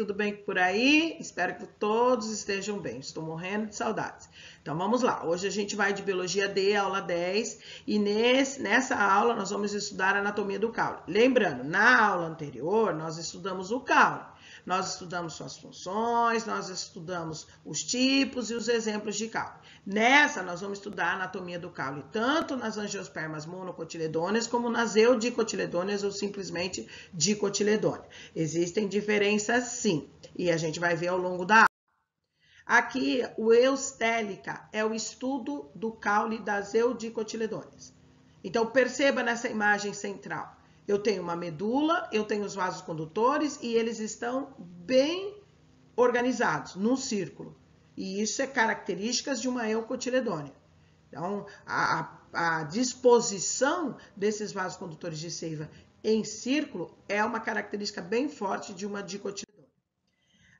tudo bem por aí? Espero que todos estejam bem. Estou morrendo de saudades. Então vamos lá. Hoje a gente vai de Biologia D, aula 10, e nessa aula nós vamos estudar a anatomia do caule. Lembrando, na aula anterior nós estudamos o caule. Nós estudamos suas funções, nós estudamos os tipos e os exemplos de caule. Nessa, nós vamos estudar a anatomia do caule, tanto nas angiospermas monocotiledôneas, como nas eudicotiledôneas ou simplesmente dicotiledôneas. Existem diferenças sim, e a gente vai ver ao longo da aula. Aqui, o eustélica é o estudo do caule das eudicotiledôneas. Então, perceba nessa imagem central. Eu tenho uma medula, eu tenho os vasos condutores e eles estão bem organizados, num círculo. E isso é características de uma eucotiledônea. Então, a disposição desses vasos condutores de seiva em círculo é uma característica bem forte de uma dicotiledônea.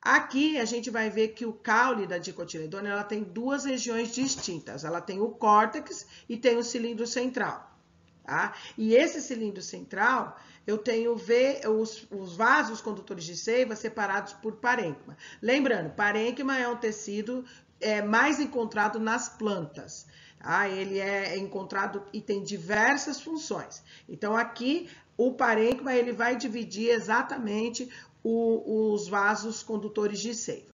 Aqui a gente vai ver que o caule da dicotiledônea ela tem duas regiões distintas. Ela tem o córtex e tem o cilindro central. Tá? E esse cilindro central, eu tenho os vasos condutores de seiva separados por parênquima. Lembrando, parênquima é um tecido mais encontrado nas plantas. Tá? Ele é encontrado e tem diversas funções. Então, aqui, o parênquima ele vai dividir exatamente os vasos condutores de seiva.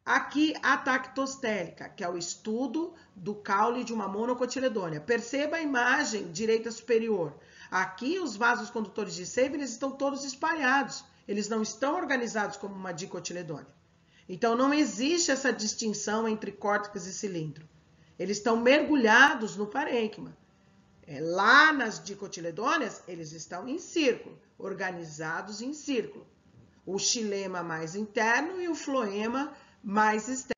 Aqui, a tactostélica, que é o estudo do caule de uma monocotiledônea. Perceba a imagem direita superior. Aqui, os vasos condutores de seiva, eles estão todos espalhados. Eles não estão organizados como uma dicotiledônea. Então, não existe essa distinção entre córtex e cilindro. Eles estão mergulhados no parênquima. Lá nas dicotiledôneas, eles estão em círculo, organizados em círculo. O xilema mais interno e o floema mais externo.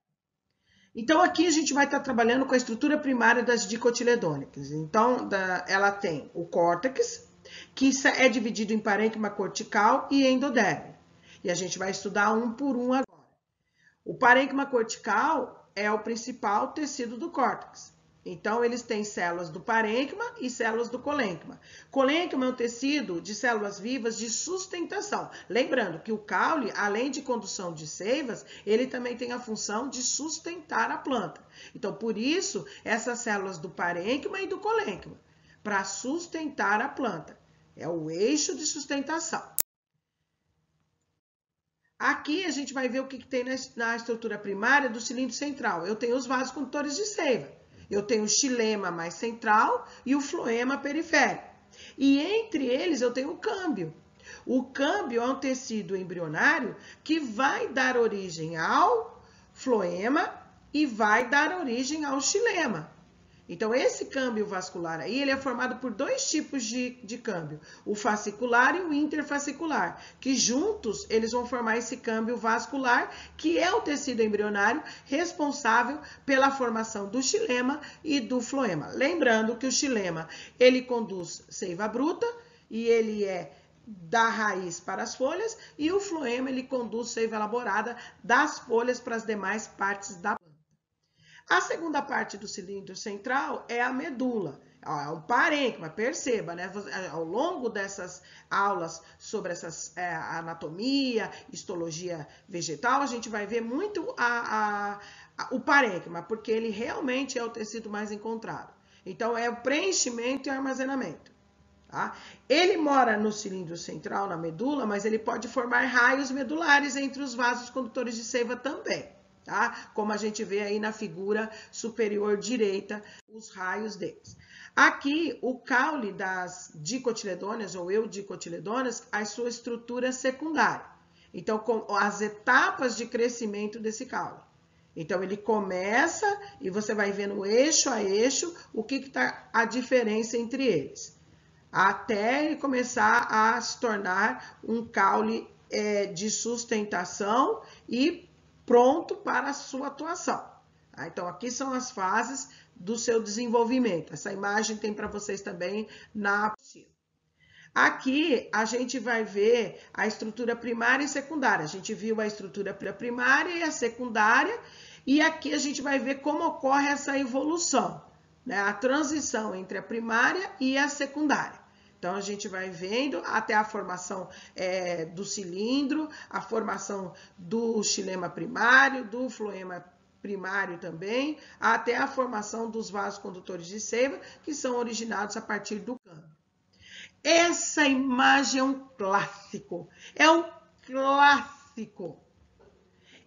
Então, aqui a gente vai estar trabalhando com a estrutura primária das dicotiledônicas. Então, ela tem o córtex, que é dividido em parênquima cortical e endoderme. E a gente vai estudar um por um agora. O parênquima cortical é o principal tecido do córtex. Então, eles têm células do parênquima e células do colênquima. Colênquima é um tecido de células vivas de sustentação. Lembrando que o caule, além de condução de seivas, ele também tem a função de sustentar a planta. Então, por isso, essas células do parênquima e do colênquima, para sustentar a planta. É o eixo de sustentação. Aqui a gente vai ver o que tem na estrutura primária do cilindro central. Eu tenho os vasos condutores de seiva. Eu tenho o xilema mais central e o floema periférico. E entre eles eu tenho o câmbio. O câmbio é um tecido embrionário que vai dar origem ao floema e vai dar origem ao xilema. Então, esse câmbio vascular aí, ele é formado por dois tipos de câmbio, o fascicular e o interfascicular, que juntos eles vão formar esse câmbio vascular, que é o tecido embrionário responsável pela formação do xilema e do floema. Lembrando que o xilema, ele conduz seiva bruta e ele é da raiz para as folhas, e o floema, ele conduz seiva elaborada das folhas para as demais partes da planta. A segunda parte do cilindro central é a medula, é um parênquima, perceba, né? Ao longo dessas aulas sobre anatomia, histologia vegetal, a gente vai ver muito o parênquima, porque ele realmente é o tecido mais encontrado. Então, é o preenchimento e armazenamento. Tá? Ele mora no cilindro central, na medula, mas ele pode formar raios medulares entre os vasos condutores de seiva também. Tá? Como a gente vê aí na figura superior direita, os raios deles. Aqui, o caule das dicotiledôneas ou eudicotiledôneas, a sua estrutura secundária. Então, as etapas de crescimento desse caule. Então, ele começa e você vai vendo eixo a eixo o que está a diferença entre eles. Até ele começar a se tornar um caule de sustentação e pronto para a sua atuação. Então, aqui são as fases do seu desenvolvimento. Essa imagem tem para vocês também na apostila. Aqui, a gente vai ver a estrutura primária e secundária. A gente viu a estrutura primária e a secundária, e aqui a gente vai ver como ocorre essa evolução, né? A transição entre a primária e a secundária. Então, a gente vai vendo até a formação do cilindro, a formação do xilema primário, do floema primário também, até a formação dos vasos condutores de seiva, que são originados a partir do câmbio. Essa imagem é um clássico,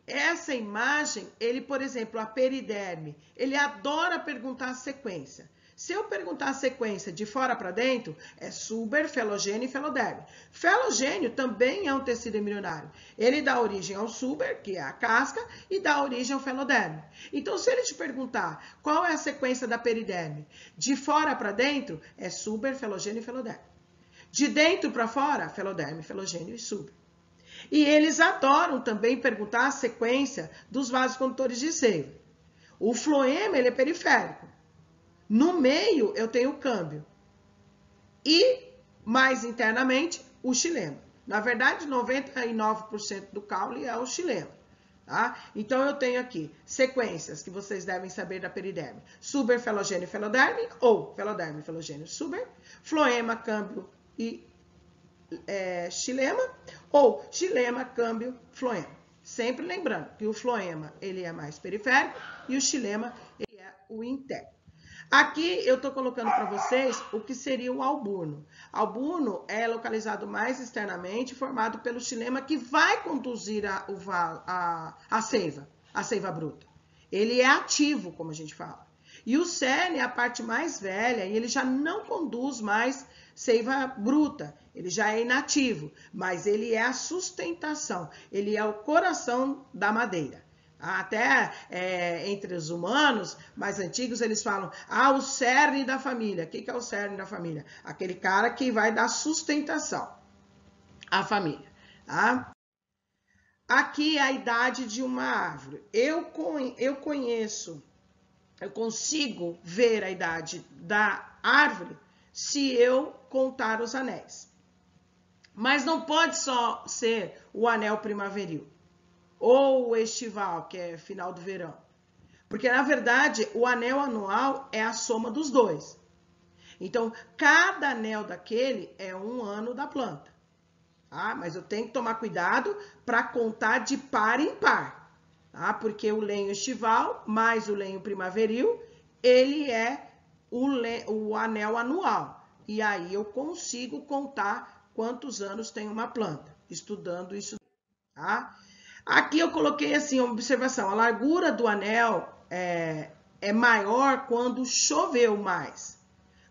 Essa imagem, ele, por exemplo, a periderme, ele adora perguntar a sequência. Se eu perguntar a sequência de fora para dentro, é suber, felogênio e feloderme. Felogênio também é um tecido embrionário. Ele dá origem ao suber, que é a casca, e dá origem ao feloderme. Então, se ele te perguntar qual é a sequência da periderme, de fora para dentro, é suber, felogênio e feloderme. De dentro para fora, feloderme, felogênio e suber. E eles adoram também perguntar a sequência dos vasos condutores de seiva. O floema, ele é periférico. No meio, eu tenho o câmbio. E, mais internamente, o xilema. Na verdade, 99% do caule é o xilema. Tá? Então, eu tenho aqui sequências que vocês devem saber da periderme. Suber, felogênio, feloderme, ou feloderme, felogênio, suber. Floema, câmbio e xilema, ou xilema, câmbio, floema. Sempre lembrando que o floema, ele é mais periférico e o xilema, ele é o interno. Aqui eu estou colocando para vocês o que seria o alburno. Alburno é localizado mais externamente, formado pelo xilema que vai conduzir a seiva bruta. Ele é ativo, como a gente fala. E o cerne é a parte mais velha e ele já não conduz mais seiva bruta. Ele já é inativo, mas ele é a sustentação. Ele é o coração da madeira. Até entre os humanos mais antigos, eles falam, o cerne da família. O que é o cerne da família? Aquele cara que vai dar sustentação à família. Tá? Aqui é a idade de uma árvore. Eu consigo ver a idade da árvore se eu contar os anéis. Mas não pode só ser o anel primaveril. Ou o estival, que é final do verão. Porque, na verdade, o anel anual é a soma dos dois. Então, cada anel daquele é um ano da planta. Tá? Mas eu tenho que tomar cuidado para contar de par em par. Tá? Porque o lenho estival mais o lenho primaveril, ele é o anel anual. E aí eu consigo contar quantos anos tem uma planta, estudando isso. Tá? Aqui eu coloquei assim, uma observação, a largura do anel é maior quando choveu mais.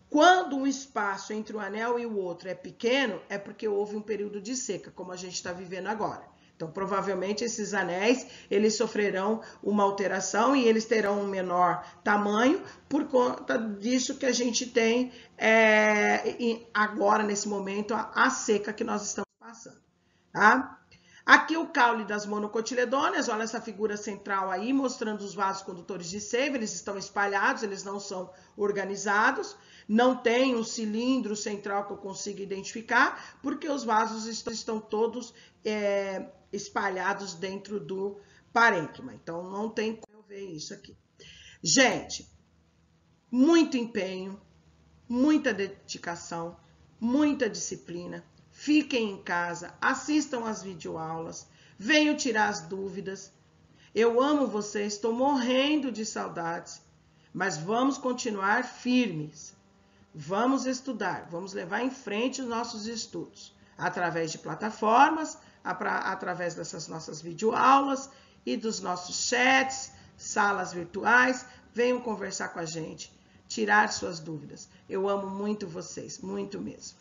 Quando o espaço entre um anel e o outro é pequeno, é porque houve um período de seca, como a gente está vivendo agora. Então, provavelmente, esses anéis, eles sofrerão uma alteração e eles terão um menor tamanho por conta disso que a gente tem agora, nesse momento, a seca que nós estamos passando. Tá? Aqui o caule das monocotiledôneas, olha essa figura central aí, mostrando os vasos condutores de seiva, eles estão espalhados, eles não são organizados, não tem um cilindro central que eu consiga identificar, porque os vasos estão todos espalhados dentro do parênquima, então não tem como eu ver isso aqui. Gente, muito empenho, muita dedicação, muita disciplina. Fiquem em casa, assistam às videoaulas, venham tirar as dúvidas. Eu amo vocês, estou morrendo de saudades, mas vamos continuar firmes. Vamos estudar, vamos levar em frente os nossos estudos, através de plataformas, através dessas nossas videoaulas e dos nossos chats, salas virtuais. Venham conversar com a gente, tirar suas dúvidas. Eu amo muito vocês, muito mesmo.